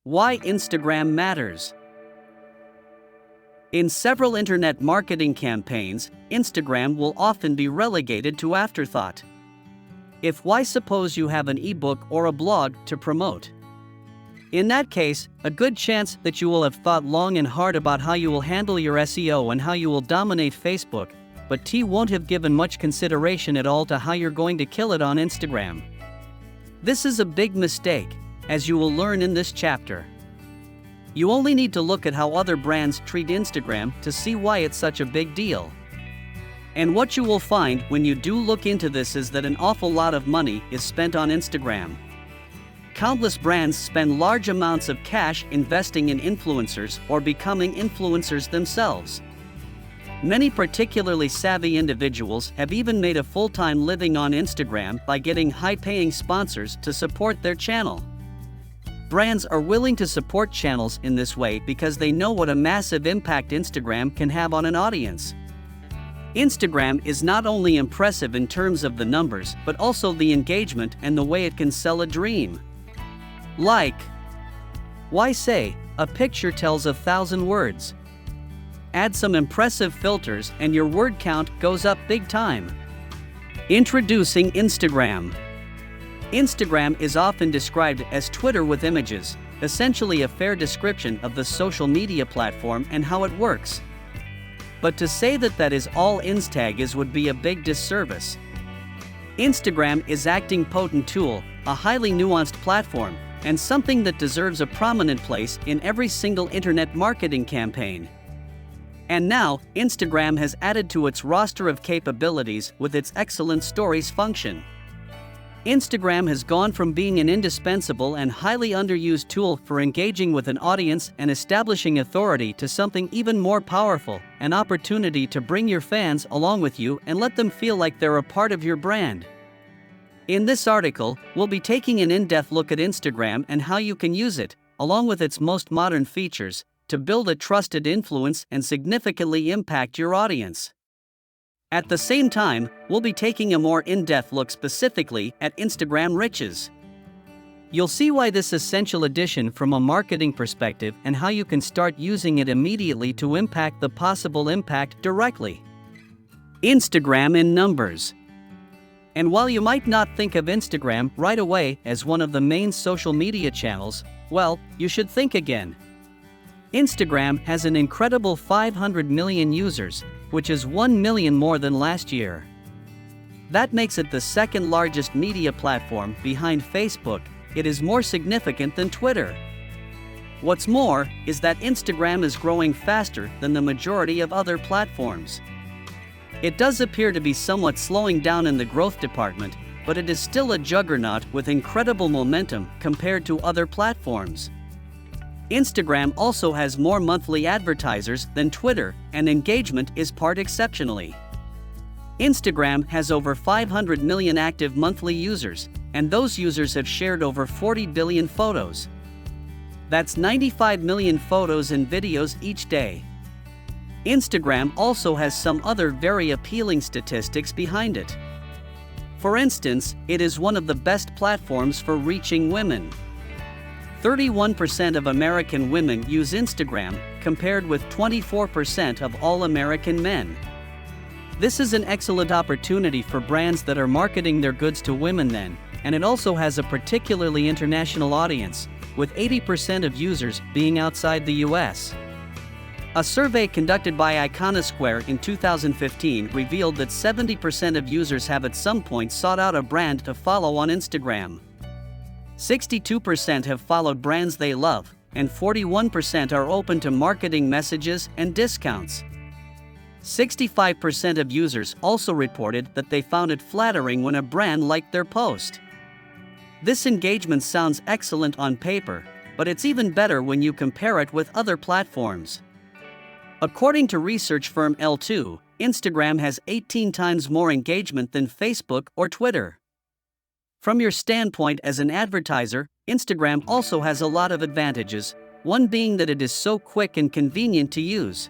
Why Instagram matters. In several internet marketing campaigns, Instagram will often be relegated to afterthought. Why suppose you have an ebook or a blog to promote? In that case, a good chance that you will have thought long and hard about how you will handle your SEO and how you will dominate Facebook, but won't have given much consideration at all to how you're going to kill it on Instagram. This is a big mistake, as you will learn in this chapter. You only need to look at how other brands treat Instagram to see why it's such a big deal. And what you will find when you do look into this is that an awful lot of money is spent on Instagram. Countless brands spend large amounts of cash investing in influencers or becoming influencers themselves. Many particularly savvy individuals have even made a full-time living on Instagram by getting high-paying sponsors to support their channel. Brands are willing to support channels in this way because they know what a massive impact Instagram can have on an audience. Instagram is not only impressive in terms of the numbers, but also the engagement and the way it can sell a dream. Why say, a picture tells 1,000 words? Add some impressive filters and your word count goes up big time. Introducing Instagram. Instagram is often described as Twitter with images, essentially a fair description of the social media platform and how it works. But to say that is all Instag is would be a big disservice. Instagram is acting potent tool, a highly nuanced platform, and something that deserves a prominent place in every single internet marketing campaign. And now, Instagram has added to its roster of capabilities with its excellent stories function. Instagram has gone from being an indispensable and highly underused tool for engaging with an audience and establishing authority to something even more powerful, an opportunity to bring your fans along with you and let them feel like they're a part of your brand. In this article, we'll be taking an in-depth look at Instagram and how you can use it, along with its most modern features, to build a trusted influence and significantly impact your audience. At the same time, we'll be taking a more in-depth look specifically at Instagram riches. You'll see why this essential addition from a marketing perspective and how you can start using it immediately to impact the possible impact directly. Instagram in numbers. And while you might not think of Instagram right away as one of the main social media channels, well, you should think again. Instagram has an incredible 500 million users, which is 1 million more than last year. That makes it the second largest media platform behind Facebook. It is more significant than Twitter. What's more is that Instagram is growing faster than the majority of other platforms. It does appear to be somewhat slowing down in the growth department, but it is still a juggernaut with incredible momentum compared to other platforms. Instagram also has more monthly advertisers than Twitter, and engagement is part exceptionally. Instagram has over 500 million active monthly users, and those users have shared over 40 billion photos. That's 95 million photos and videos each day. Instagram also has some other very appealing statistics behind it. For instance, it is one of the best platforms for reaching women. 31% of American women use Instagram, compared with 24% of all American men. This is an excellent opportunity for brands that are marketing their goods to women then, and it also has a particularly international audience, with 80% of users being outside the US. A survey conducted by Iconosquare in 2015 revealed that 70% of users have at some point sought out a brand to follow on Instagram. 62% have followed brands they love, and 41% are open to marketing messages and discounts. 65% of users also reported that they found it flattering when a brand liked their post. This engagement sounds excellent on paper, but it's even better when you compare it with other platforms. According to research firm L2, Instagram has 18 times more engagement than Facebook or Twitter. From your standpoint as an advertiser, Instagram also has a lot of advantages, one being that it is so quick and convenient to use.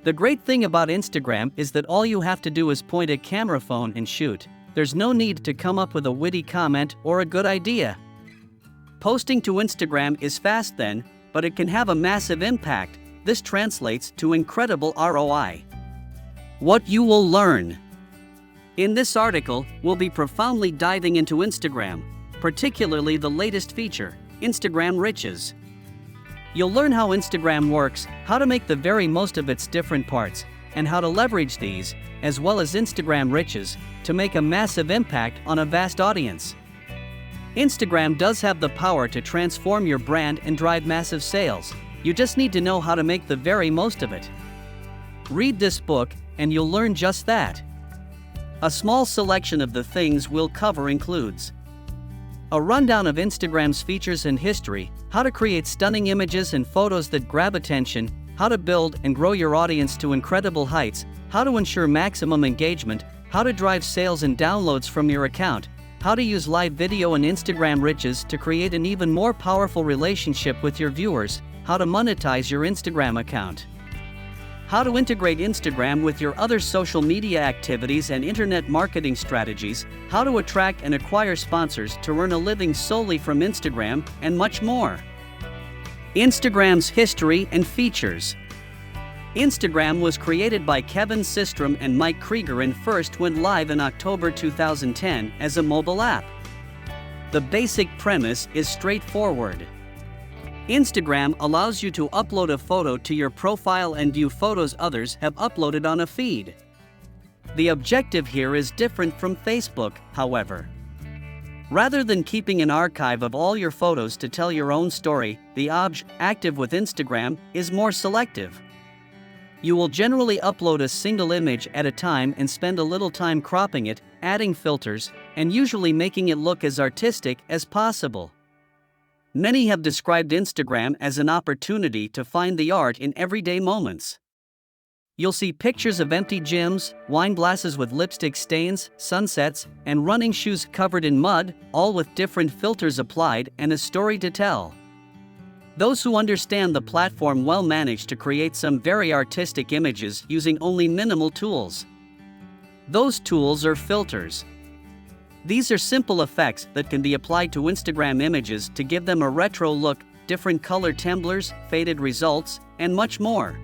The great thing about Instagram is that all you have to do is point a camera phone and shoot. There's no need to come up with a witty comment or a good idea. Posting to Instagram is fast then, but it can have a massive impact. This translates to incredible ROI. What you will learn. In this article, we'll be profoundly diving into Instagram, particularly the latest feature, Instagram Riches. You'll learn how Instagram works, how to make the very most of its different parts, and how to leverage these, as well as Instagram Riches, to make a massive impact on a vast audience. Instagram does have the power to transform your brand and drive massive sales. You just need to know how to make the very most of it. Read this book, and you'll learn just that. A small selection of the things we'll cover includes a rundown of Instagram's features and history, how to create stunning images and photos that grab attention, how to build and grow your audience to incredible heights, how to ensure maximum engagement, how to drive sales and downloads from your account, how to use live video and Instagram Riches to create an even more powerful relationship with your viewers, how to monetize your Instagram account, how to integrate Instagram with your other social media activities and internet marketing strategies, how to attract and acquire sponsors to earn a living solely from Instagram, and much more. Instagram's history and features. Instagram was created by Kevin Systrom and Mike Krieger and first went live in October 2010 as a mobile app. The basic premise is straightforward. Instagram allows you to upload a photo to your profile and view photos others have uploaded on a feed. The objective here is different from Facebook, however. Rather than keeping an archive of all your photos to tell your own story, the objective with Instagram is more selective. You will generally upload a single image at a time and spend a little time cropping it, adding filters, and usually making it look as artistic as possible. Many have described Instagram as an opportunity to find the art in everyday moments. You'll see pictures of empty gyms, wine glasses with lipstick stains, sunsets, and running shoes covered in mud, all with different filters applied and a story to tell. Those who understand the platform well manage to create some very artistic images using only minimal tools. Those tools are filters. These are simple effects that can be applied to Instagram images to give them a retro look, different color temblors, faded results, and much more.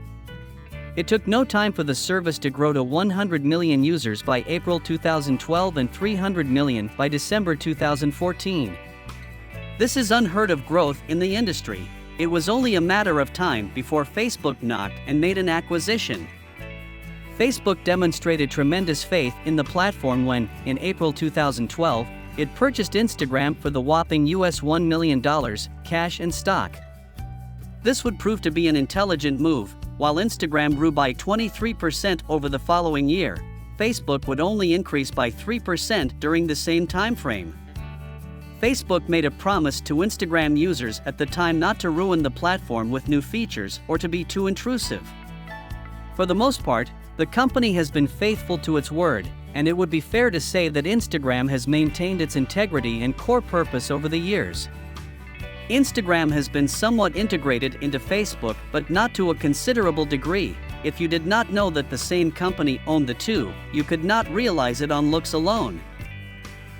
It took no time for the service to grow to 100 million users by April 2012 and 300 million by December 2014. This is unheard of growth in the industry. It was only a matter of time before Facebook knocked and made an acquisition. Facebook demonstrated tremendous faith in the platform when, in April 2012, it purchased Instagram for the whopping $1 million, cash and stock. This would prove to be an intelligent move. While Instagram grew by 23% over the following year, Facebook would only increase by 3% during the same time frame. Facebook made a promise to Instagram users at the time not to ruin the platform with new features or to be too intrusive. For the most part, the company has been faithful to its word, and it would be fair to say that Instagram has maintained its integrity and core purpose over the years. Instagram has been somewhat integrated into Facebook, but not to a considerable degree. If you did not know that the same company owned the two, you could not realize it on looks alone.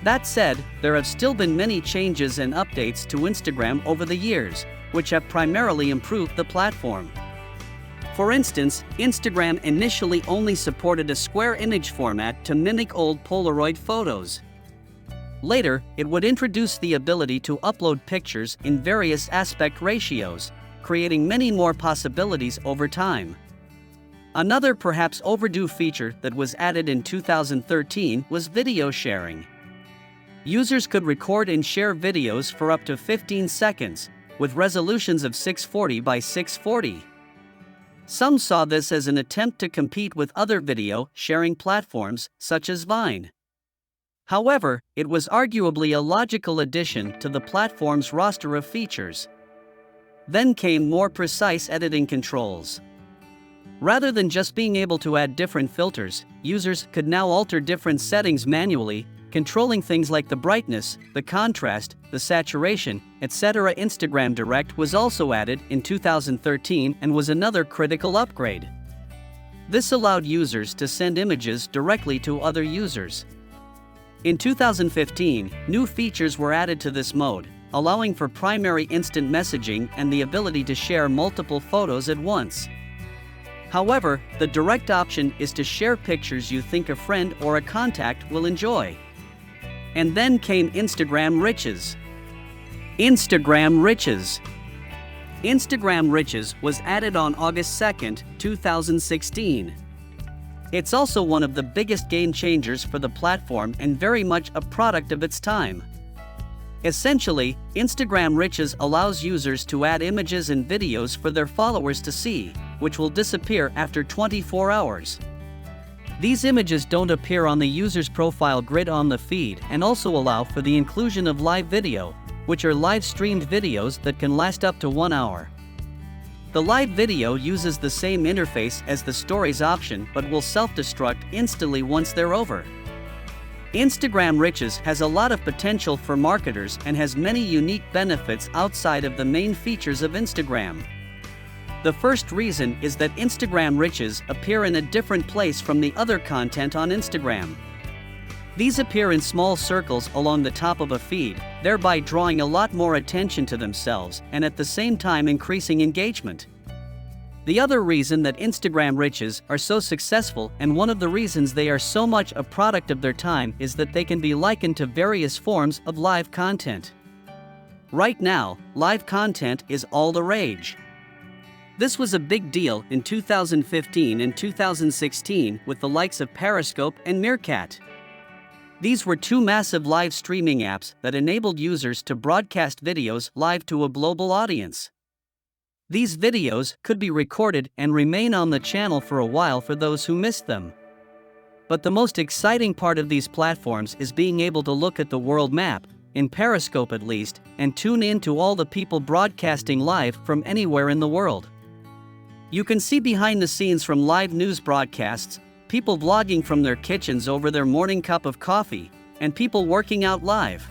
That said, there have still been many changes and updates to Instagram over the years, which have primarily improved the platform. For instance, Instagram initially only supported a square image format to mimic old Polaroid photos. Later, it would introduce the ability to upload pictures in various aspect ratios, creating many more possibilities over time. Another perhaps overdue feature that was added in 2013 was video sharing. Users could record and share videos for up to 15 seconds, with resolutions of 640 by 640. Some saw this as an attempt to compete with other video sharing platforms, such as Vine. However, it was arguably a logical addition to the platform's roster of features. Then came more precise editing controls. Rather than just being able to add different filters, users could now alter different settings manually, controlling things like the brightness, the contrast, the saturation, etc. Instagram Direct was also added in 2013 and was another critical upgrade. This allowed users to send images directly to other users. In 2015, new features were added to this mode, allowing for primary instant messaging and the ability to share multiple photos at once. However, the direct option is to share pictures you think a friend or a contact will enjoy. And then came Instagram Riches. Instagram Riches. Instagram Riches was added on August 2, 2016. It's also one of the biggest game changers for the platform and very much a product of its time. Essentially, Instagram Riches allows users to add images and videos for their followers to see, which will disappear after 24 hours. These images don't appear on the user's profile grid on the feed and also allow for the inclusion of live video, which are live-streamed videos that can last up to 1 hour. The live video uses the same interface as the Stories option but will self-destruct instantly once they're over. Instagram Riches has a lot of potential for marketers and has many unique benefits outside of the main features of Instagram. The first reason is that Instagram Riches appear in a different place from the other content on Instagram. These appear in small circles along the top of a feed, thereby drawing a lot more attention to themselves and at the same time increasing engagement. The other reason that Instagram Riches are so successful, and one of the reasons they are so much a product of their time, is that they can be likened to various forms of live content. Right now, live content is all the rage. This was a big deal in 2015 and 2016 with the likes of Periscope and Meerkat. These were two massive live streaming apps that enabled users to broadcast videos live to a global audience. These videos could be recorded and remain on the channel for a while for those who missed them. But the most exciting part of these platforms is being able to look at the world map, in Periscope at least, and tune in to all the people broadcasting live from anywhere in the world. You can see behind the scenes from live news broadcasts, people vlogging from their kitchens over their morning cup of coffee, and people working out live.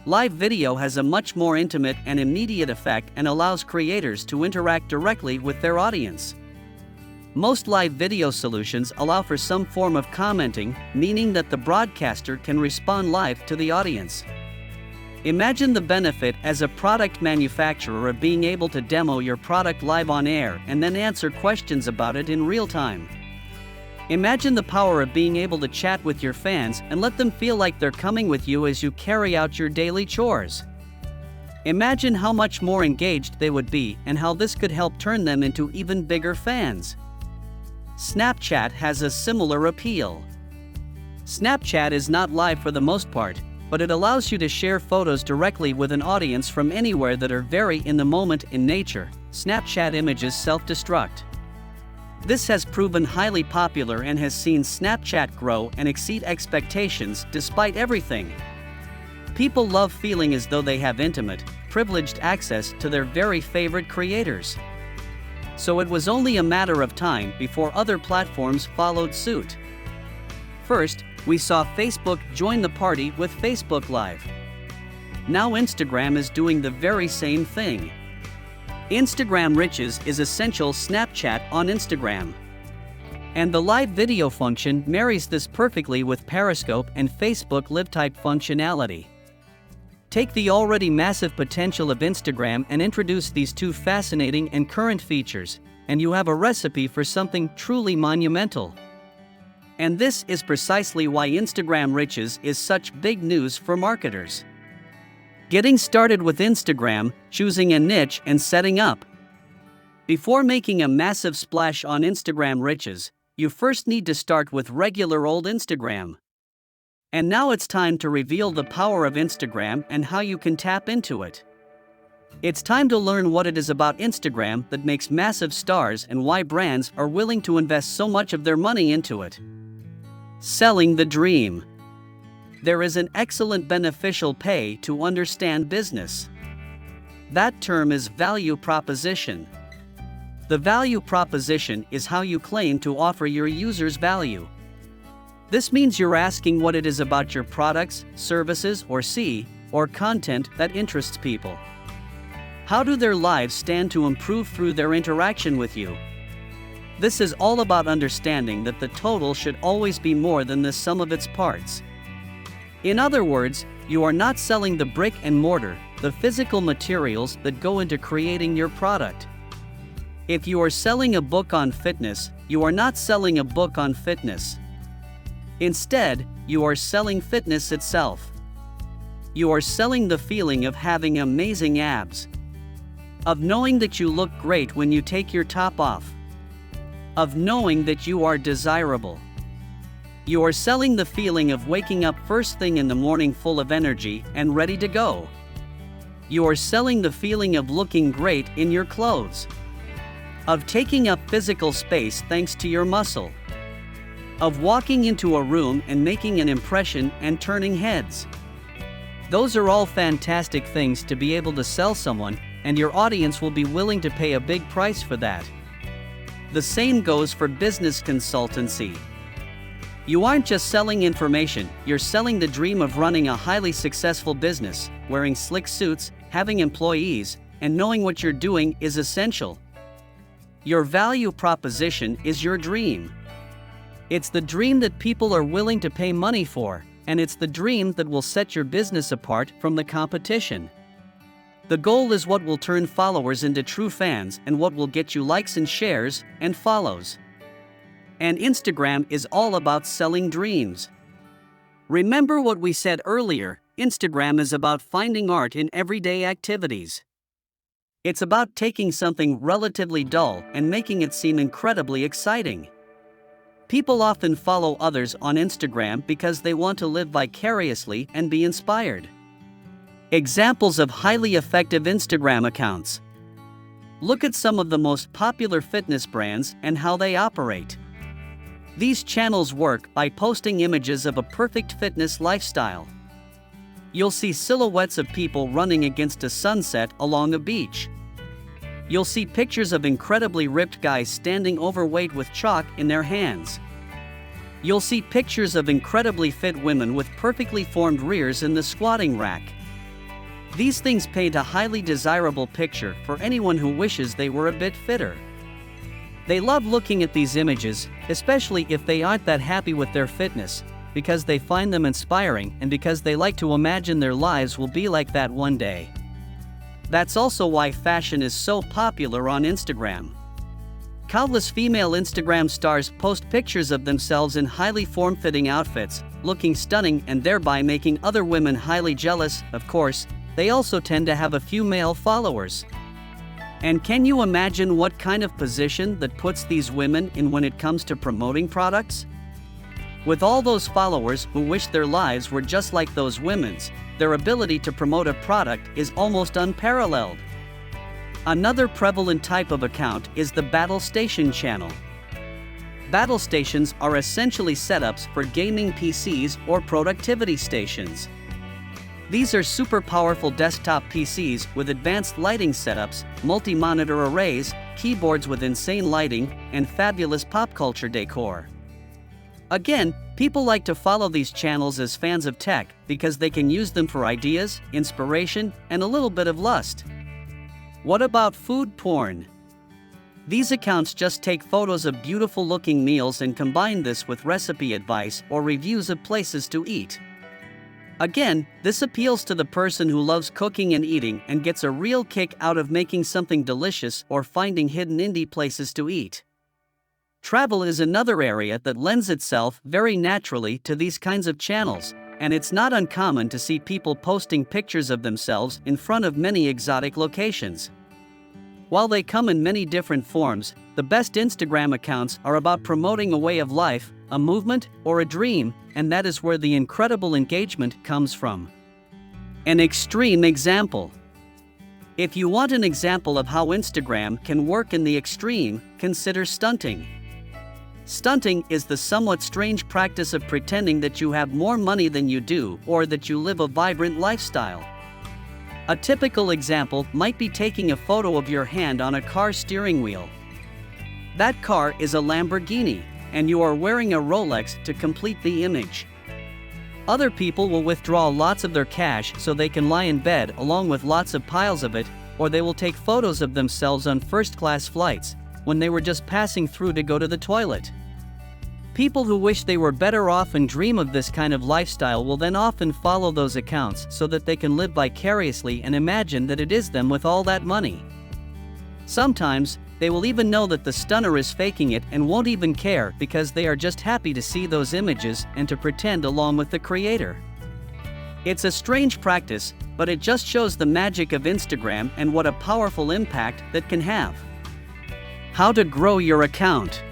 Live video has a much more intimate and immediate effect and allows creators to interact directly with their audience. Most live video solutions allow for some form of commenting, meaning that the broadcaster can respond live to the audience. Imagine the benefit as a product manufacturer of being able to demo your product live on air and then answer questions about it in real time. Imagine the power of being able to chat with your fans and let them feel like they're coming with you as you carry out your daily chores. Imagine how much more engaged they would be and how this could help turn them into even bigger fans. Snapchat has a similar appeal. Snapchat is not live for the most part, but it allows you to share photos directly with an audience from anywhere that are very in the moment in nature. Snapchat images self-destruct. This has proven highly popular and has seen Snapchat grow and exceed expectations despite everything. People love feeling as though they have intimate, privileged access to their very favorite creators. So it was only a matter of time before other platforms followed suit. First, we saw Facebook join the party with Facebook Live. Now Instagram is doing the very same thing. Instagram Riches is essential Snapchat on Instagram. And the live video function marries this perfectly with Periscope and Facebook Live type functionality. Take the already massive potential of Instagram and introduce these two fascinating and current features, and you have a recipe for something truly monumental. And this is precisely why Instagram Riches is such big news for marketers. Getting started with Instagram, choosing a niche and setting up. Before making a massive splash on Instagram Riches, you first need to start with regular old Instagram. And now it's time to reveal the power of Instagram and how you can tap into it. It's time to learn what it is about Instagram that makes massive stars and why brands are willing to invest so much of their money into it. Selling the dream. There is an excellent beneficial pay to understand business. That term is value proposition. The value proposition is how you claim to offer your users value. This means you're asking what it is about your products, services, or content that interests people. How do their lives stand to improve through their interaction with you? This is all about understanding that the total should always be more than the sum of its parts. In other words, you are not selling the brick and mortar, the physical materials that go into creating your product. If you are selling a book on fitness, you are not selling a book on fitness. Instead, you are selling fitness itself. You are selling the feeling of having amazing abs, of knowing that you look great when you take your top off, of knowing that you are desirable. You are selling the feeling of waking up first thing in the morning full of energy and ready to go. You are selling the feeling of looking great in your clothes, of taking up physical space thanks to your muscle, of walking into a room and making an impression and turning heads. Those are all fantastic things to be able to sell someone, and your audience will be willing to pay a big price for that. The same goes for business consultancy. You aren't just selling information, you're selling the dream of running a highly successful business, wearing slick suits, having employees, and knowing what you're doing is essential. Your value proposition is your dream. It's the dream that people are willing to pay money for, and it's the dream that will set your business apart from the competition. The goal is what will turn followers into true fans and what will get you likes and shares and follows. And Instagram is all about selling dreams. Remember what we said earlier, Instagram is about finding art in everyday activities. It's about taking something relatively dull and making it seem incredibly exciting. People often follow others on Instagram because they want to live vicariously and be inspired. Examples of highly effective Instagram accounts. Look at some of the most popular fitness brands and how they operate. These channels work by posting images of a perfect fitness lifestyle. You'll see silhouettes of people running against a sunset along a beach. You'll see pictures of incredibly ripped guys standing overweight with chalk in their hands. You'll see pictures of incredibly fit women with perfectly formed rears in the squatting rack. These things paint a highly desirable picture for anyone who wishes they were a bit fitter. They love looking at these images, especially if they aren't that happy with their fitness, because they find them inspiring and because they like to imagine their lives will be like that one day. That's also why fashion is so popular on Instagram. Countless female Instagram stars post pictures of themselves in highly form-fitting outfits, looking stunning and thereby making other women highly jealous. Of course, they also tend to have a few male followers. And can you imagine what kind of position that puts these women in when it comes to promoting products? With all those followers who wish their lives were just like those women's, their ability to promote a product is almost unparalleled. Another prevalent type of account is the battle station channel. Battle stations are essentially setups for gaming PCs or productivity stations. These are super powerful desktop PCs with advanced lighting setups, multi-monitor arrays, keyboards with insane lighting, and fabulous pop culture decor. Again, people like to follow these channels as fans of tech because they can use them for ideas, inspiration, and a little bit of lust. What about food porn? These accounts just take photos of beautiful-looking meals and combine this with recipe advice or reviews of places to eat. Again, this appeals to the person who loves cooking and eating and gets a real kick out of making something delicious or finding hidden indie places to eat. Travel is another area that lends itself very naturally to these kinds of channels, and it's not uncommon to see people posting pictures of themselves in front of many exotic locations. While they come in many different forms, the best Instagram accounts are about promoting a way of life, a movement, or a dream, and that is where the incredible engagement comes from. An extreme example. If you want an example of how Instagram can work in the extreme, consider stunting. Stunting is the somewhat strange practice of pretending that you have more money than you do or that you live a vibrant lifestyle. A typical example might be taking a photo of your hand on a car steering wheel. That car is a Lamborghini, and you are wearing a Rolex to complete the image. Other people will withdraw lots of their cash so they can lie in bed along with lots of piles of it, or they will take photos of themselves on first-class flights when they were just passing through to go to the toilet. People who wish they were better off and dream of this kind of lifestyle will then often follow those accounts so that they can live vicariously and imagine that it is them with all that money. Sometimes, they will even know that the stunner is faking it and won't even care because they are just happy to see those images and to pretend along with the creator. It's a strange practice, but it just shows the magic of Instagram and what a powerful impact that can have. How to grow your account.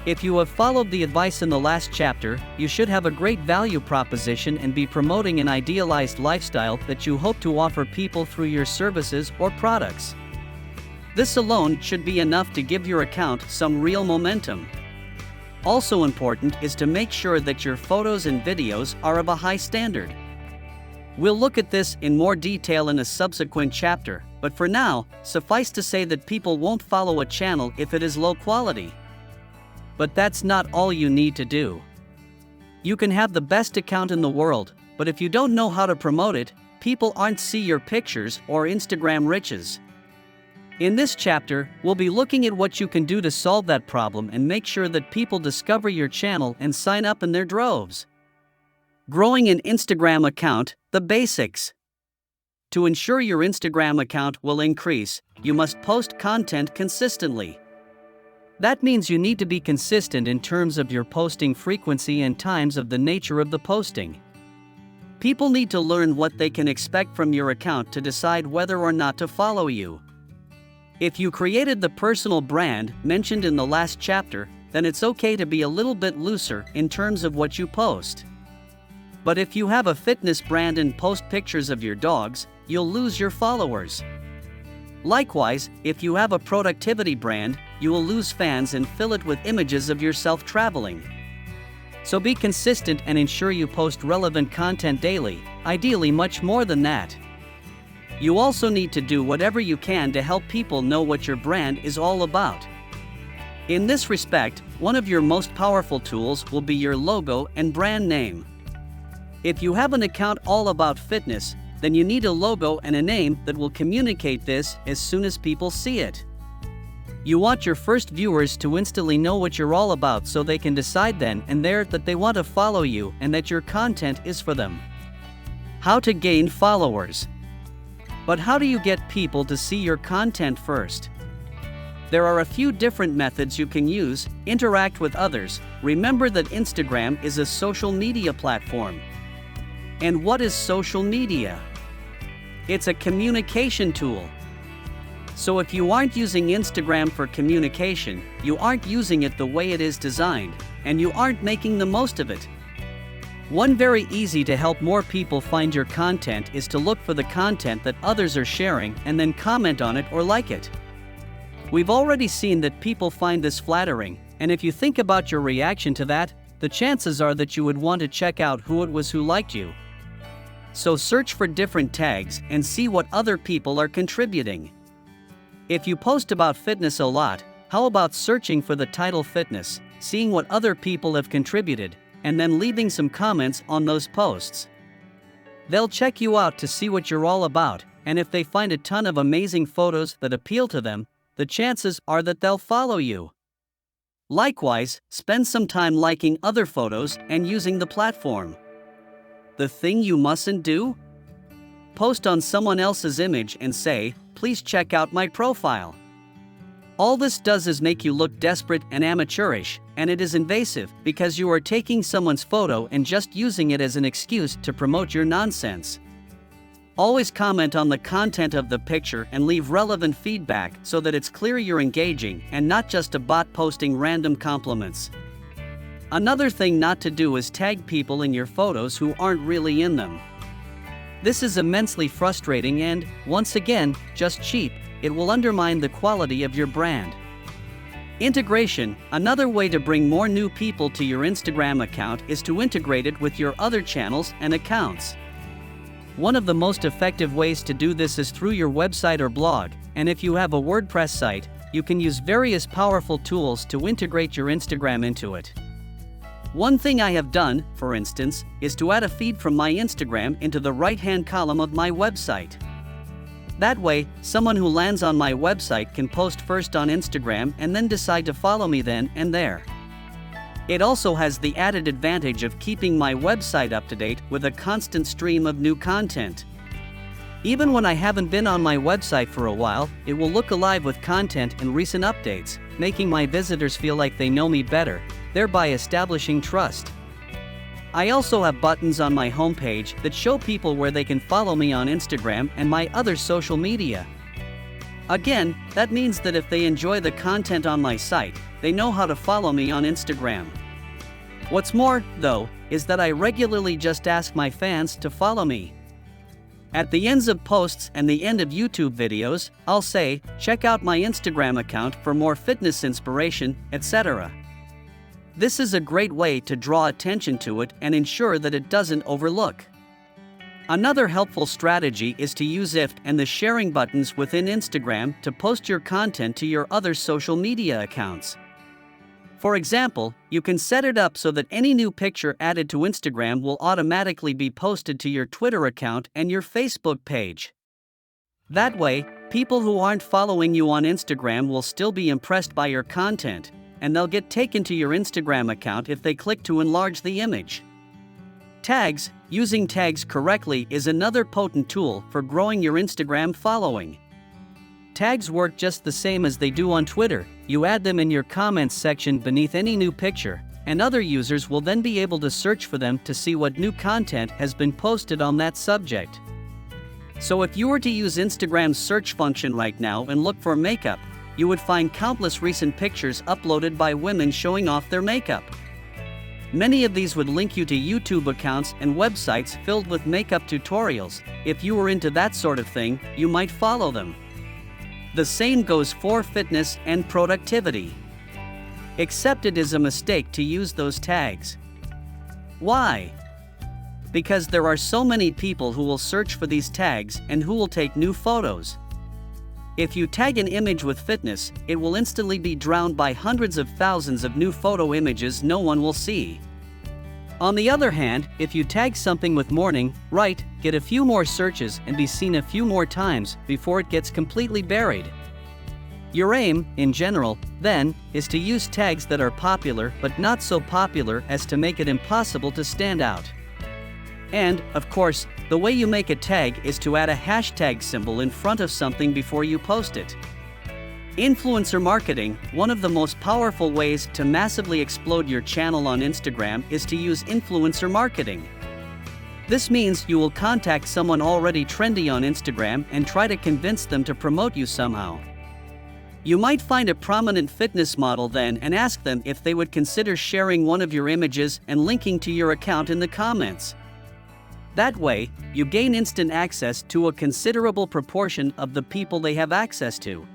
If you have followed the advice in the last chapter, you should have a great value proposition and be promoting an idealized lifestyle that you hope to offer people through your services or products. This alone should be enough to give your account some real momentum. Also important is to make sure that your photos and videos are of a high standard. We'll look at this in more detail in a subsequent chapter, but for now, suffice to say that people won't follow a channel if it is low quality. But that's not all you need to do. You can have the best account in the world, but if you don't know how to promote it, people aren't see your pictures or Instagram riches. In this chapter, we'll be looking at what you can do to solve that problem and make sure that people discover your channel and sign up in their droves. Growing an Instagram account, the basics. To ensure your Instagram account will increase, you must post content consistently. That means you need to be consistent in terms of your posting frequency and times of the nature of the posting. People need to learn what they can expect from your account to decide whether or not to follow you. If you created the personal brand mentioned in the last chapter, then it's okay to be a little bit looser in terms of what you post. But if you have a fitness brand and post pictures of your dogs, you'll lose your followers. Likewise, if you have a productivity brand, you will lose fans and fill it with images of yourself traveling. So be consistent and ensure you post relevant content daily, ideally much more than that. You also need to do whatever you can to help people know what your brand is all about. In this respect, one of your most powerful tools will be your logo and brand name. If you have an account all about fitness, then you need a logo and a name that will communicate this as soon as people see it. You want your first viewers to instantly know what you're all about so they can decide then and there that they want to follow you and that your content is for them. How to gain followers. But how do you get people to see your content first? There are a few different methods you can use. Interact with others. Remember that Instagram is a social media platform. And what is social media? It's a communication tool. So if you aren't using Instagram for communication, you aren't using it the way it is designed, and you aren't making the most of it. One very easy to help more people find your content is to look for the content that others are sharing and then comment on it or like it. We've already seen that people find this flattering, and if you think about your reaction to that, the chances are that you would want to check out who it was who liked you. So search for different tags and see what other people are contributing. If you post about fitness a lot, how about searching for the title fitness, seeing what other people have contributed, and then leaving some comments on those posts? They'll check you out to see what you're all about, and if they find a ton of amazing photos that appeal to them, the chances are that they'll follow you. Likewise, spend some time liking other photos and using the platform. The thing you mustn't do? Post on someone else's image and say, "Please check out my profile." All this does is make you look desperate and amateurish, and it is invasive because you are taking someone's photo and just using it as an excuse to promote your nonsense. Always comment on the content of the picture and leave relevant feedback so that it's clear you're engaging and not just a bot posting random compliments. Another thing not to do is tag people in your photos who aren't really in them. This is immensely frustrating and, once again, just cheap. It will undermine the quality of your brand. Integration. Another way to bring more new people to your Instagram account is to integrate it with your other channels and accounts. One of the most effective ways to do this is through your website or blog, and if you have a WordPress site, you can use various powerful tools to integrate your Instagram into it. One thing I have done, for instance, is to add a feed from my Instagram into the right-hand column of my website. That way, someone who lands on my website can post first on Instagram and then decide to follow me then and there. It also has the added advantage of keeping my website up to date with a constant stream of new content. Even when I haven't been on my website for a while, it will look alive with content and recent updates, making my visitors feel like they know me better, thereby establishing trust. I also have buttons on my homepage that show people where they can follow me on Instagram and my other social media. Again, that means that if they enjoy the content on my site, they know how to follow me on Instagram. What's more, though, is that I regularly just ask my fans to follow me. At the ends of posts and the end of YouTube videos, I'll say, check out my Instagram account for more fitness inspiration, etc. This is a great way to draw attention to it and ensure that it doesn't overlook. Another helpful strategy is to use if and the sharing buttons within Instagram to post your content to your other social media accounts. For example, you can set it up so that any new picture added to Instagram will automatically be posted to your Twitter account and your Facebook page. That way, people who aren't following you on Instagram will still be impressed by your content, and they'll get taken to your Instagram account if they click to enlarge the image. Tags. Using tags correctly is another potent tool for growing your Instagram following. Tags work just the same as they do on Twitter. You add them in your comments section beneath any new picture, and other users will then be able to search for them to see what new content has been posted on that subject. So if you were to use Instagram's search function right now and look for makeup, you would find countless recent pictures uploaded by women showing off their makeup. Many of these would link you to YouTube accounts and websites filled with makeup tutorials. If you were into that sort of thing, you might follow them. The same goes for fitness and productivity. Except it is a mistake to use those tags. Why? Because there are so many people who will search for these tags and who will take new photos. If you tag an image with fitness, it will instantly be drowned by hundreds of thousands of new photo images no one will see. On the other hand, if you tag something with morning, get a few more searches and be seen a few more times before it gets completely buried. Your aim, in general, then, is to use tags that are popular but not so popular as to make it impossible to stand out. And, of course, the way you make a tag is to add a hashtag symbol in front of something before you post it. Influencer marketing. One of the most powerful ways to massively explode your channel on Instagram is to use influencer marketing. This means you will contact someone already trendy on Instagram and try to convince them to promote you somehow. You might find a prominent fitness model then and ask them if they would consider sharing one of your images and linking to your account in the comments. That way, you gain instant access to a considerable proportion of the people they have access to.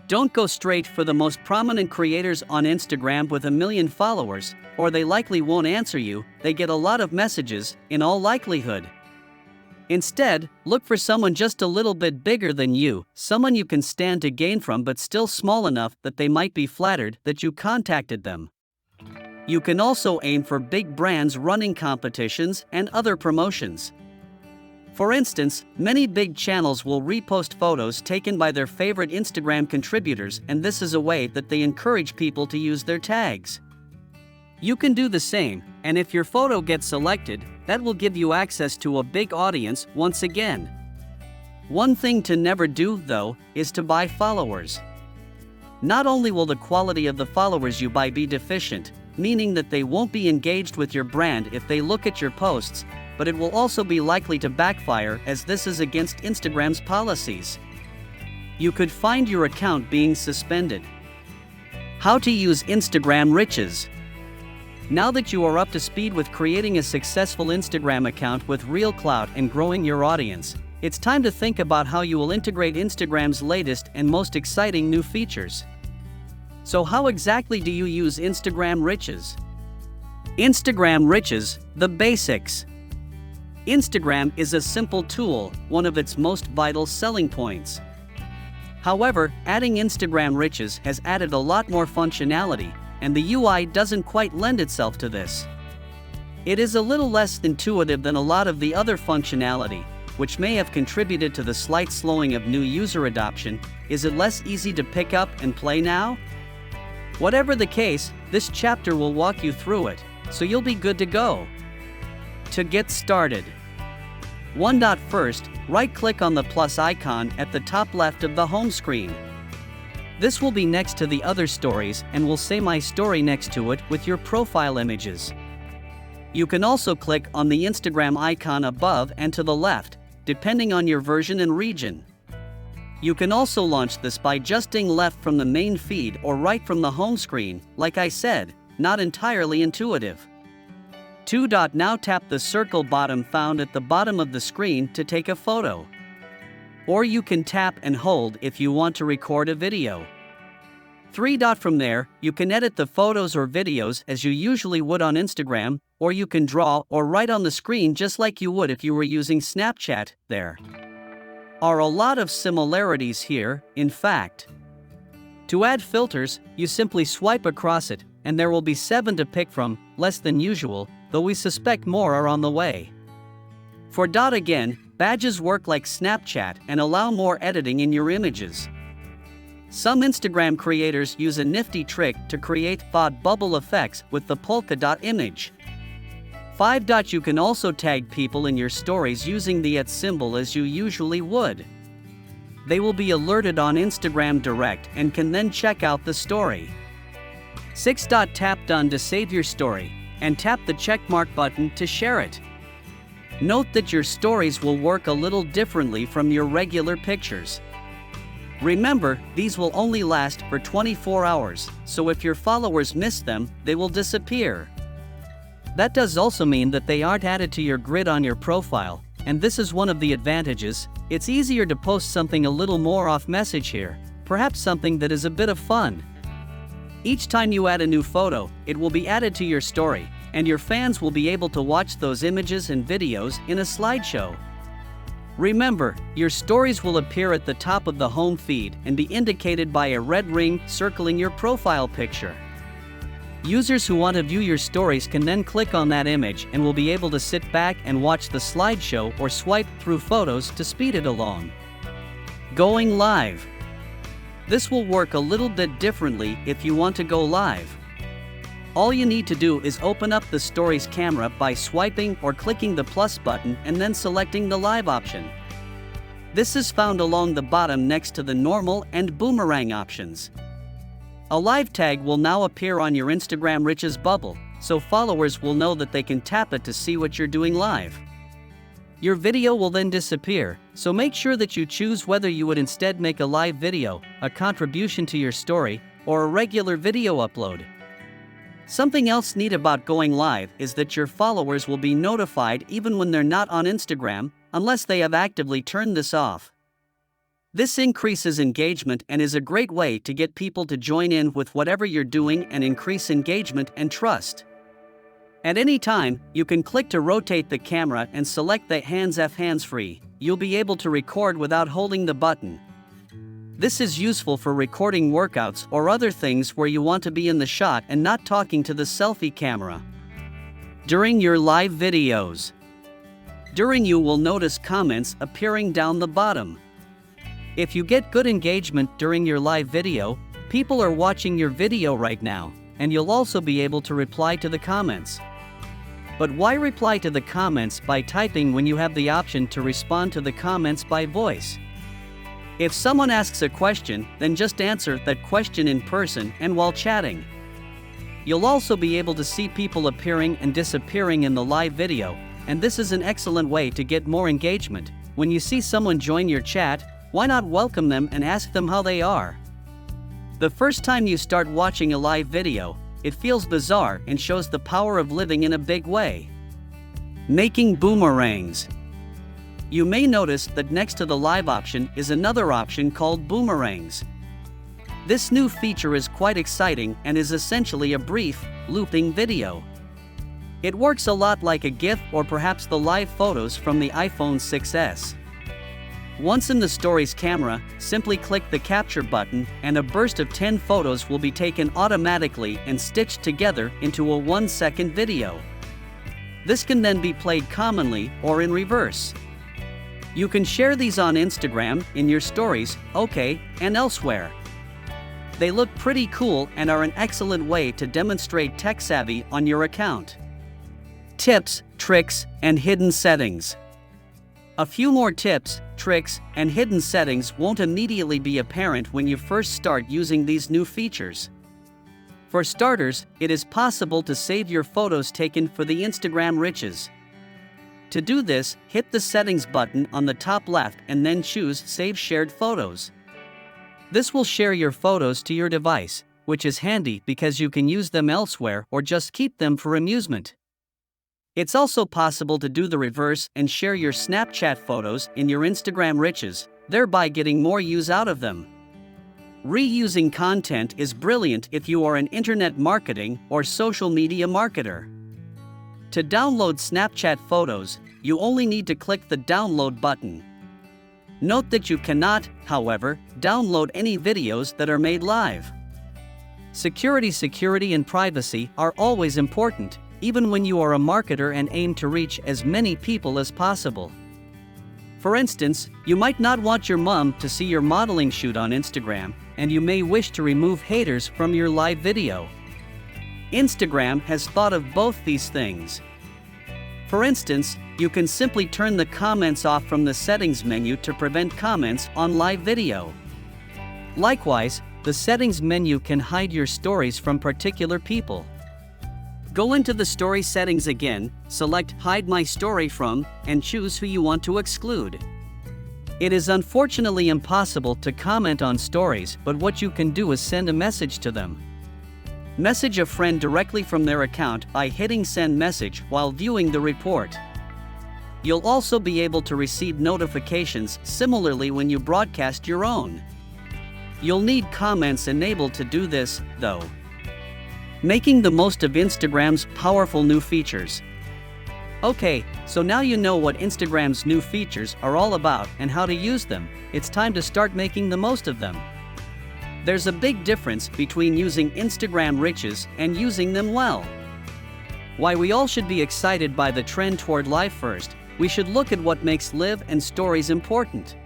Don't go straight for the most prominent creators on Instagram with 1 million followers, or they likely won't answer you. They get a lot of messages, in all likelihood. Instead, look for someone just a little bit bigger than you, someone you can stand to gain from but still small enough that they might be flattered that you contacted them. You can also aim for big brands running competitions and other promotions. For instance, many big channels will repost photos taken by their favorite Instagram contributors, and this is a way that they encourage people to use their tags. You can do the same, and if your photo gets selected, that will give you access to a big audience once again. One thing to never do, though, is to buy followers. Not only will the quality of the followers you buy be deficient, meaning that they won't be engaged with your brand if they look at your posts, but it will also be likely to backfire as this is against Instagram's policies. You could find your account being suspended. How to use Instagram riches. Now that you are up to speed with creating a successful Instagram account with real clout and growing your audience, it's time to think about how you will integrate Instagram's latest and most exciting new features. So how exactly do you use Instagram riches? Instagram riches, the basics. Instagram is a simple tool, one of its most vital selling points. However, adding Instagram riches has added a lot more functionality, and the UI doesn't quite lend itself to this. It is a little less intuitive than a lot of the other functionality, which may have contributed to the slight slowing of new user adoption. Is it less easy to pick up and play now? Whatever the case, this chapter will walk you through it, so you'll be good to go. To get started. 1. First, right-click on the plus icon at the top left of the home screen. This will be next to the other stories and will say My Story next to it with your profile images. You can also click on the Instagram icon above and to the left, depending on your version and region. You can also launch this by adjusting left from the main feed or right from the home screen, like I said, not entirely intuitive. 2. Now tap the circle bottom found at the bottom of the screen to take a photo. Or you can tap and hold if you want to record a video. 3. From there, you can edit the photos or videos as you usually would on Instagram, or you can draw or write on the screen just like you would if you were using Snapchat. There are a lot of similarities here, in fact. To add filters, you simply swipe across it, and there will be 7 to pick from, less than usual, though we suspect more are on the way. For again, badges work like Snapchat and allow more editing in your images. Some Instagram creators use a nifty trick to create thought bubble effects with the polka dot image. 5. You can also tag people in your stories using the @ symbol as you usually would. They will be alerted on Instagram Direct and can then check out the story. 6. Tap Done to save your story, and tap the checkmark button to share it. Note that your stories will work a little differently from your regular pictures. Remember, these will only last for 24 hours, so if your followers miss them, they will disappear. That does also mean that they aren't added to your grid on your profile, and this is one of the advantages. It's easier to post something a little more off message here, perhaps something that is a bit of fun. Each time you add a new photo, it will be added to your story, and your fans will be able to watch those images and videos in a slideshow. Remember, your stories will appear at the top of the home feed and be indicated by a red ring circling your profile picture. Users who want to view your stories can then click on that image and will be able to sit back and watch the slideshow or swipe through photos to speed it along. Going live. This will work a little bit differently if you want to go live. All you need to do is open up the story's camera by swiping or clicking the plus button and then selecting the live option. This is found along the bottom next to the normal and boomerang options. A live tag will now appear on your Instagram Riches bubble, so followers will know that they can tap it to see what you're doing live. Your video will then disappear, so make sure that you choose whether you would instead make a live video, a contribution to your story, or a regular video upload. Something else neat about going live is that your followers will be notified even when they're not on Instagram, unless they have actively turned this off. This increases engagement and is a great way to get people to join in with whatever you're doing and increase engagement and trust. At any time, you can click to rotate the camera and select the hands-free. You'll be able to record without holding the button. This is useful for recording workouts or other things where you want to be in the shot and not talking to the selfie camera. During your live videos. You will notice comments appearing down the bottom. If you get good engagement during your live video, people are watching your video right now, and you'll also be able to reply to the comments. But why reply to the comments by typing when you have the option to respond to the comments by voice? If someone asks a question, then just answer that question in person and while chatting. You'll also be able to see people appearing and disappearing in the live video, and this is an excellent way to get more engagement. When you see someone join your chat, why not welcome them and ask them how they are? The first time you start watching a live video, it feels bizarre and shows the power of living in a big way. Making boomerangs. You may notice that next to the live option is another option called boomerangs. This new feature is quite exciting and is essentially a brief, looping video. It works a lot like a GIF or perhaps the live photos from the iPhone 6s. Once in the story's camera, simply click the capture button and a burst of 10 photos will be taken automatically and stitched together into a 1-second video. This can then be played commonly or in reverse. You can share these on Instagram, in your stories, and elsewhere. They look pretty cool and are an excellent way to demonstrate tech savvy on your account. Tips, tricks, and hidden settings. A few more tips, tricks, and hidden settings won't immediately be apparent when you first start using these new features. For starters, it is possible to save your photos taken for the Instagram Riches. To do this, hit the Settings button on the top left and then choose Save Shared Photos. This will share your photos to your device, which is handy because you can use them elsewhere or just keep them for amusement. It's also possible to do the reverse and share your Snapchat photos in your Instagram Riches, thereby getting more use out of them. Reusing content is brilliant if you are an internet marketing or social media marketer. To download Snapchat photos, you only need to click the Download button. Note that you cannot, however, download any videos that are made live. Security and privacy are always important, even when you are a marketer and aim to reach as many people as possible. For instance, you might not want your mom to see your modeling shoot on Instagram, and you may wish to remove haters from your live video. Instagram has thought of both these things. For instance, you can simply turn the comments off from the settings menu to prevent comments on live video. Likewise, the settings menu can hide your stories from particular people. Go into the story settings again, select Hide My Story From, and choose who you want to exclude. It is unfortunately impossible to comment on stories, but what you can do is send a message to them. Message a friend directly from their account by hitting Send Message while viewing the report. You'll also be able to receive notifications similarly when you broadcast your own. You'll need comments enabled to do this, though. Making the most of Instagram's powerful new features. Okay, so now you know what Instagram's new features are all about and how to use them. It's time to start making the most of them. There's a big difference between using Instagram Riches and using them well. While we all should be excited by the trend toward live first, we should look at what makes live and stories important.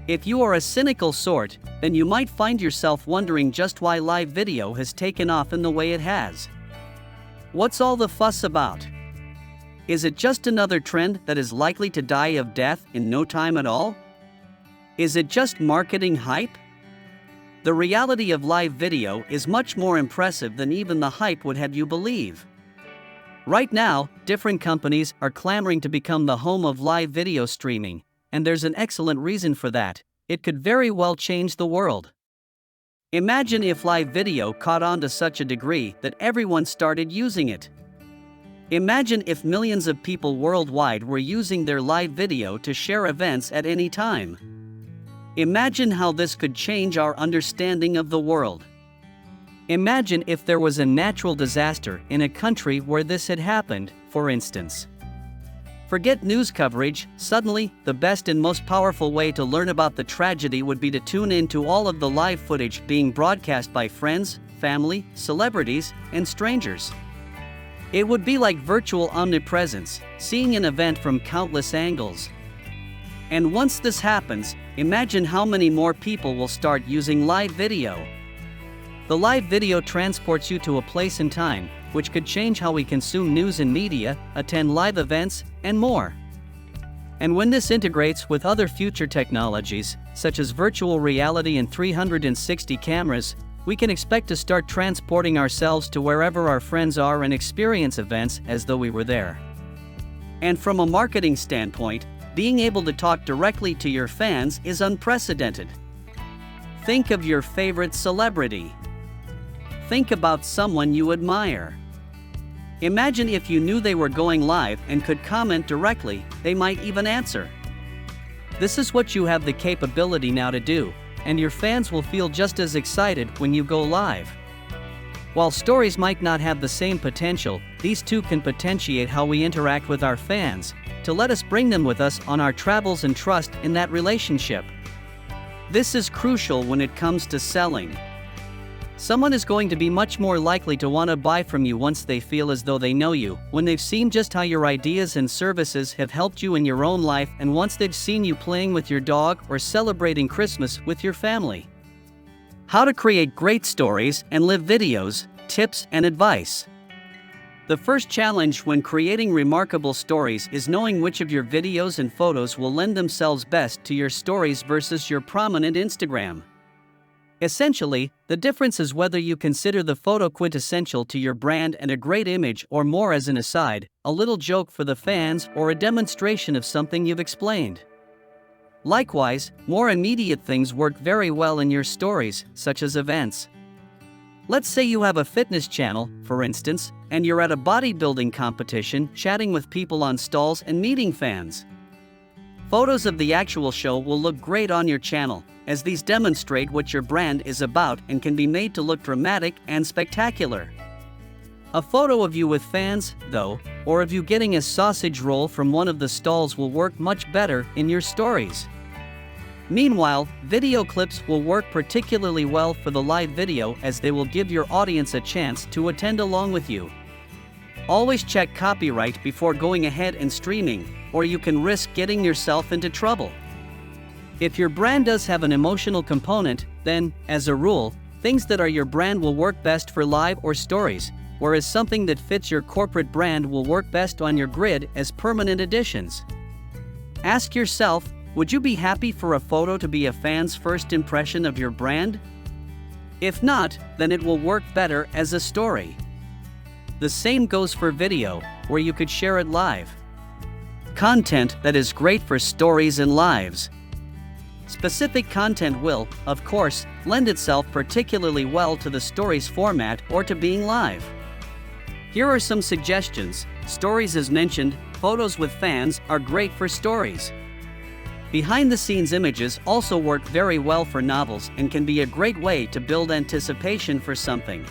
If you are a cynical sort, then you might find yourself wondering just why live video has taken off in the way it has. What's all the fuss about? Is it just another trend that is likely to die of death in no time at all? Is it just marketing hype? The reality of live video is much more impressive than even the hype would have you believe. Right now, different companies are clamoring to become the home of live video streaming, and there's an excellent reason for that. It could very well change the world. Imagine if live video caught on to such a degree that everyone started using it. Imagine if millions of people worldwide were using their live video to share events at any time. Imagine how this could change our understanding of the world. Imagine if there was a natural disaster in a country where this had happened, for instance. Forget news coverage, suddenly, the best and most powerful way to learn about the tragedy would be to tune in to all of the live footage being broadcast by friends, family, celebrities, and strangers. It would be like virtual omnipresence, seeing an event from countless angles. And once this happens, imagine how many more people will start using live video. The live video transports you to a place and time, which could change how we consume news and media, attend live events, and more. And when this integrates with other future technologies, such as virtual reality and 360 cameras, we can expect to start transporting ourselves to wherever our friends are and experience events as though we were there. And from a marketing standpoint, being able to talk directly to your fans is unprecedented. Think of your favorite celebrity. Think about someone you admire. Imagine if you knew they were going live and could comment directly, they might even answer. This is what you have the capability now to do, and your fans will feel just as excited when you go live. While stories might not have the same potential, these two can potentiate how we interact with our fans, to let us bring them with us on our travels and trust in that relationship. This is crucial when it comes to selling. Someone is going to be much more likely to want to buy from you once they feel as though they know you, when they've seen just how your ideas and services have helped you in your own life, and once they've seen you playing with your dog or celebrating Christmas with your family. How to create great stories and live videos, tips and advice. The first challenge when creating remarkable stories is knowing which of your videos and photos will lend themselves best to your stories versus your prominent Instagram. Essentially, the difference is whether you consider the photo quintessential to your brand and a great image, or more as an aside, a little joke for the fans, or a demonstration of something you've explained. Likewise, more immediate things work very well in your stories, such as events. Let's say you have a fitness channel, for instance, and you're at a bodybuilding competition, chatting with people on stalls and meeting fans. Photos of the actual show will look great on your channel, as these demonstrate what your brand is about and can be made to look dramatic and spectacular. A photo of you with fans, though, or of you getting a sausage roll from one of the stalls will work much better in your stories. Meanwhile, video clips will work particularly well for the live video, as they will give your audience a chance to attend along with you. Always check copyright before going ahead and streaming, or you can risk getting yourself into trouble. If your brand does have an emotional component, then, as a rule, things that are your brand will work best for live or stories, whereas something that fits your corporate brand will work best on your grid as permanent additions. Ask yourself, would you be happy for a photo to be a fan's first impression of your brand? If not, then it will work better as a story. The same goes for video, where you could share it live. Content that is great for stories and lives. Specific content will, of course, lend itself particularly well to the stories format or to being live. Here are some suggestions. Stories as mentioned, photos with fans are great for stories. Behind-the-scenes images also work very well for novels and can be a great way to build anticipation for something.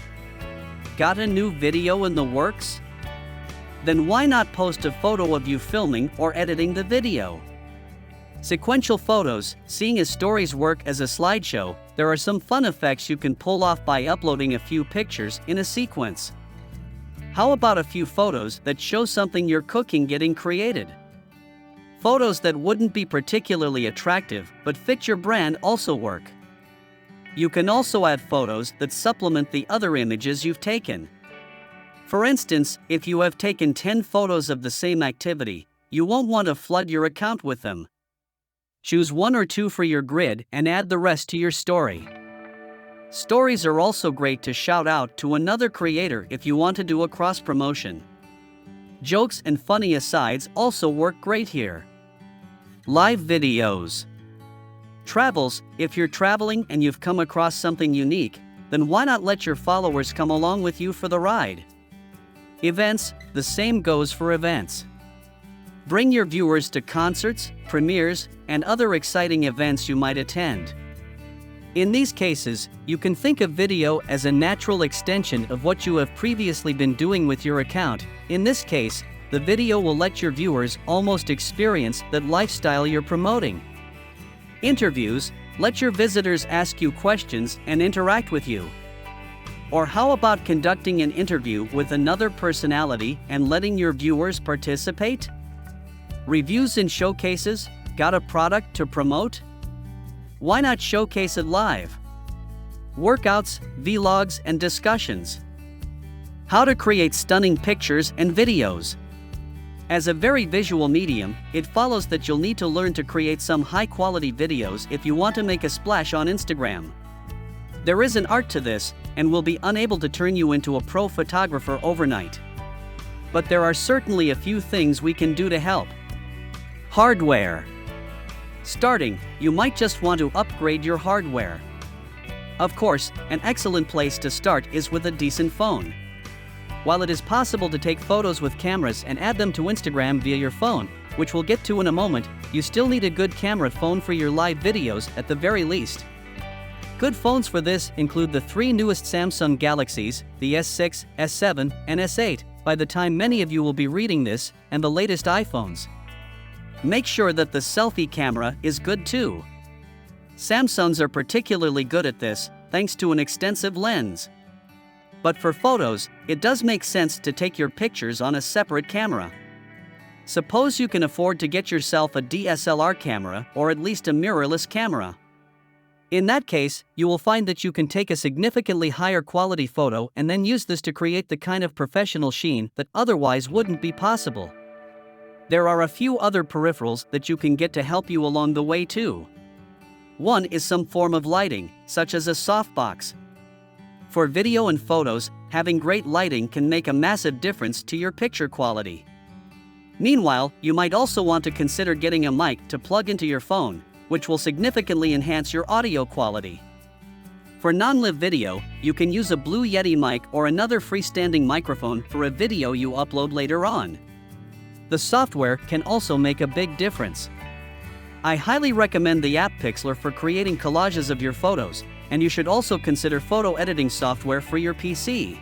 Got a new video in the works? Then why not post a photo of you filming or editing the video? Sequential photos, seeing as stories work as a slideshow, there are some fun effects you can pull off by uploading a few pictures in a sequence. How about a few photos that show something you're cooking getting created? Photos that wouldn't be particularly attractive but fit your brand also work. You can also add photos that supplement the other images you've taken. For instance, if you have taken 10 photos of the same activity, you won't want to flood your account with them. Choose 1 or 2 for your grid and add the rest to your story. Stories are also great to shout out to another creator if you want to do a cross-promotion. Jokes and funny asides also work great here. Live videos. Travels, if you're traveling and you've come across something unique, then why not let your followers come along with you for the ride? Events, the same goes for events. Bring your viewers to concerts, premieres, and other exciting events you might attend. In these cases, you can think of video as a natural extension of what you have previously been doing with your account. In this case, the video will let your viewers almost experience that lifestyle you're promoting. Interviews, let your visitors ask you questions and interact with you. Or how about conducting an interview with another personality and letting your viewers participate? Reviews and showcases, got a product to promote? Why not showcase it live? Workouts, vlogs, and discussions. How to create stunning pictures and videos. As a very visual medium, it follows that you'll need to learn to create some high-quality videos if you want to make a splash on Instagram. There is an art to this, and will be unable to turn you into a pro photographer overnight. But there are certainly a few things we can do to help. Hardware. Starting, you might just want to upgrade your hardware. Of course, an excellent place to start is with a decent phone. While it is possible to take photos with cameras and add them to Instagram via your phone, which we'll get to in a moment, you still need a good camera phone for your live videos at the very least. Good phones for this include the 3 newest Samsung Galaxies, the S6, S7, and S8, by the time many of you will be reading this, and the latest iPhones. Make sure that the selfie camera is good too. Samsungs are particularly good at this, thanks to an extensive lens. But for photos, it does make sense to take your pictures on a separate camera. Suppose you can afford to get yourself a DSLR camera or at least a mirrorless camera. In that case, you will find that you can take a significantly higher quality photo and then use this to create the kind of professional sheen that otherwise wouldn't be possible. There are a few other peripherals that you can get to help you along the way too. One is some form of lighting, such as a softbox. For video and photos, having great lighting can make a massive difference to your picture quality. Meanwhile, you might also want to consider getting a mic to plug into your phone, which will significantly enhance your audio quality. For non-live video, you can use a Blue Yeti mic or another freestanding microphone for a video you upload later on. The software can also make a big difference. I highly recommend the app Pixlr for creating collages of your photos, and you should also consider photo editing software for your PC.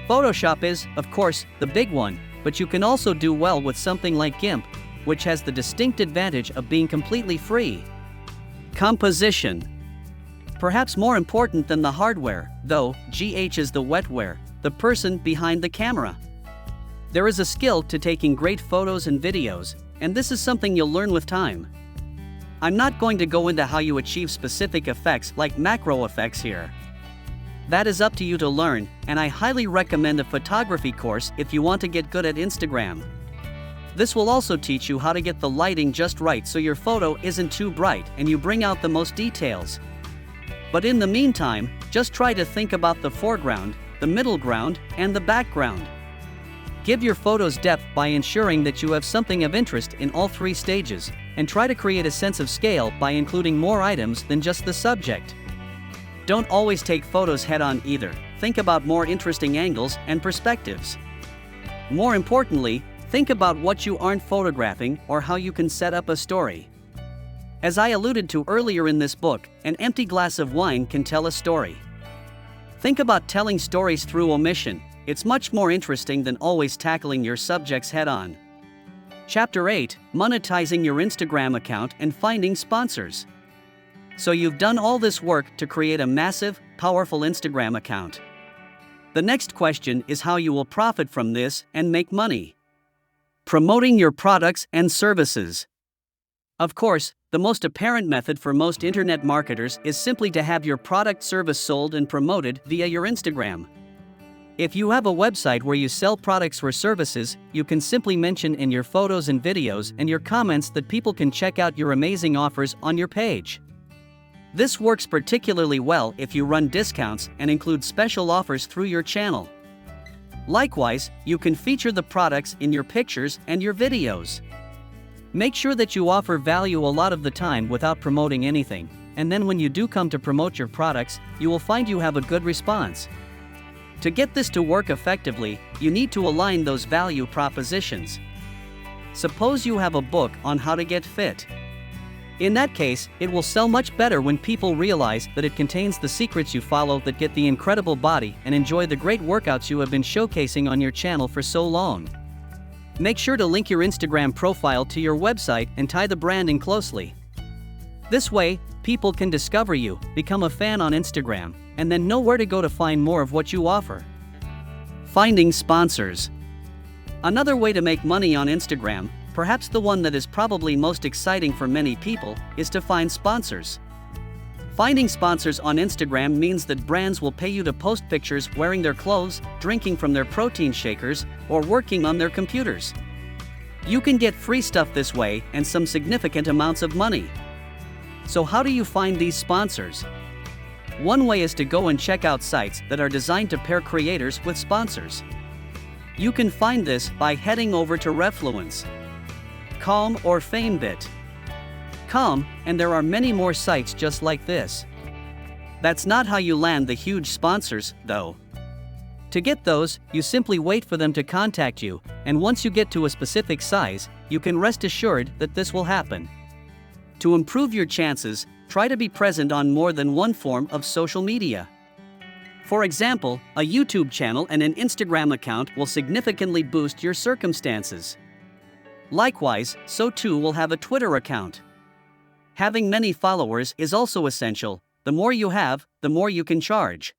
Photoshop is, of course, the big one, but you can also do well with something like GIMP, which has the distinct advantage of being completely free. Composition. Perhaps more important than the hardware, though, GH is the wetware, the person behind the camera. There is a skill to taking great photos and videos, and this is something you'll learn with time. I'm not going to go into how you achieve specific effects like macro effects here. That is up to you to learn, and I highly recommend a photography course if you want to get good at Instagram. This will also teach you how to get the lighting just right so your photo isn't too bright and you bring out the most details. But in the meantime, just try to think about the foreground, the middle ground, and the background. Give your photos depth by ensuring that you have something of interest in all three stages, and try to create a sense of scale by including more items than just the subject. Don't always take photos head-on either. Think about more interesting angles and perspectives. More importantly, think about what you aren't photographing or how you can set up a story. As I alluded to earlier in this book, an empty glass of wine can tell a story. Think about telling stories through omission. It's much more interesting than always tackling your subjects head-on. Chapter 8: Monetizing your Instagram account and finding sponsors. So you've done all this work to create a massive, powerful Instagram account. The next question is how you will profit from this and make money. Promoting your products and services. Of course, the most apparent method for most internet marketers is simply to have your product service sold and promoted via your Instagram. If you have a website where you sell products or services, you can simply mention in your photos and videos and your comments that people can check out your amazing offers on your page. This works particularly well if you run discounts and include special offers through your channel. Likewise, you can feature the products in your pictures and your videos. Make sure that you offer value a lot of the time without promoting anything, and then when you do come to promote your products, you will find you have a good response. To get this to work effectively, you need to align those value propositions. Suppose you have a book on how to get fit. In that case, it will sell much better when people realize that it contains the secrets you follow that get the incredible body and enjoy the great workouts you have been showcasing on your channel for so long. Make sure to link your Instagram profile to your website and tie the branding closely. This way, people can discover you, become a fan on Instagram, and then know where to go to find more of what you offer. Finding sponsors. Another way to make money on Instagram, perhaps the one that is probably most exciting for many people, is to find sponsors. Finding sponsors on Instagram means that brands will pay you to post pictures wearing their clothes, drinking from their protein shakers, or working on their computers. You can get free stuff this way and some significant amounts of money. So how do you find these sponsors? One way is to go and check out sites that are designed to pair creators with sponsors. You can find this by heading over to Refluence, Calm, or Famebit. Calm, and there are many more sites just like this. That's not how you land the huge sponsors, though. To get those, you simply wait for them to contact you, and once you get to a specific size, you can rest assured that this will happen. To improve your chances, try to be present on more than one form of social media. For example, a YouTube channel and an Instagram account will significantly boost your circumstances. Likewise, so too will have a Twitter account. Having many followers is also essential. The more you have, the more you can charge.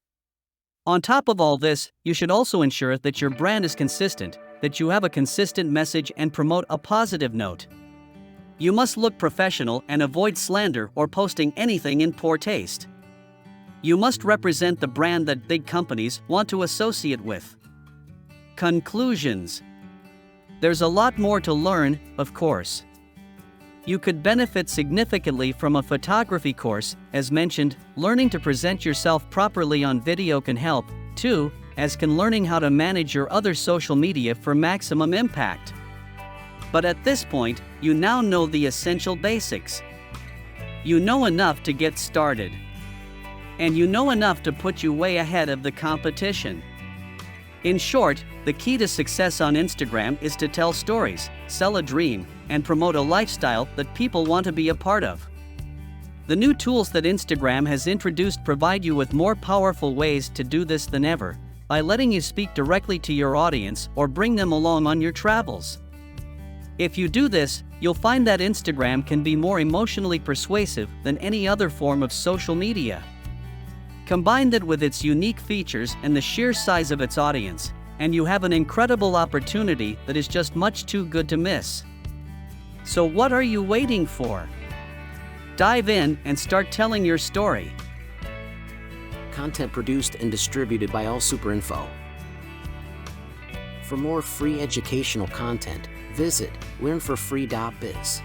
On top of all this, you should also ensure that your brand is consistent, that you have a consistent message and promote a positive note. You must look professional and avoid slander or posting anything in poor taste. You must represent the brand that big companies want to associate with. Conclusions. There's a lot more to learn, of course. You could benefit significantly from a photography course. As mentioned, learning to present yourself properly on video can help, too, as can learning how to manage your other social media for maximum impact. But at this point, you now know the essential basics. You know enough to get started. And you know enough to put you way ahead of the competition. In short, the key to success on Instagram is to tell stories, sell a dream, and promote a lifestyle that people want to be a part of. The new tools that Instagram has introduced provide you with more powerful ways to do this than ever, by letting you speak directly to your audience or bring them along on your travels. If you do this, you'll find that Instagram can be more emotionally persuasive than any other form of social media. Combine that with its unique features and the sheer size of its audience, and you have an incredible opportunity that is just much too good to miss. So what are you waiting for? Dive in and start telling your story. Content produced and distributed by AllSuperInfo. For more free educational content, visit learnforfree.biz.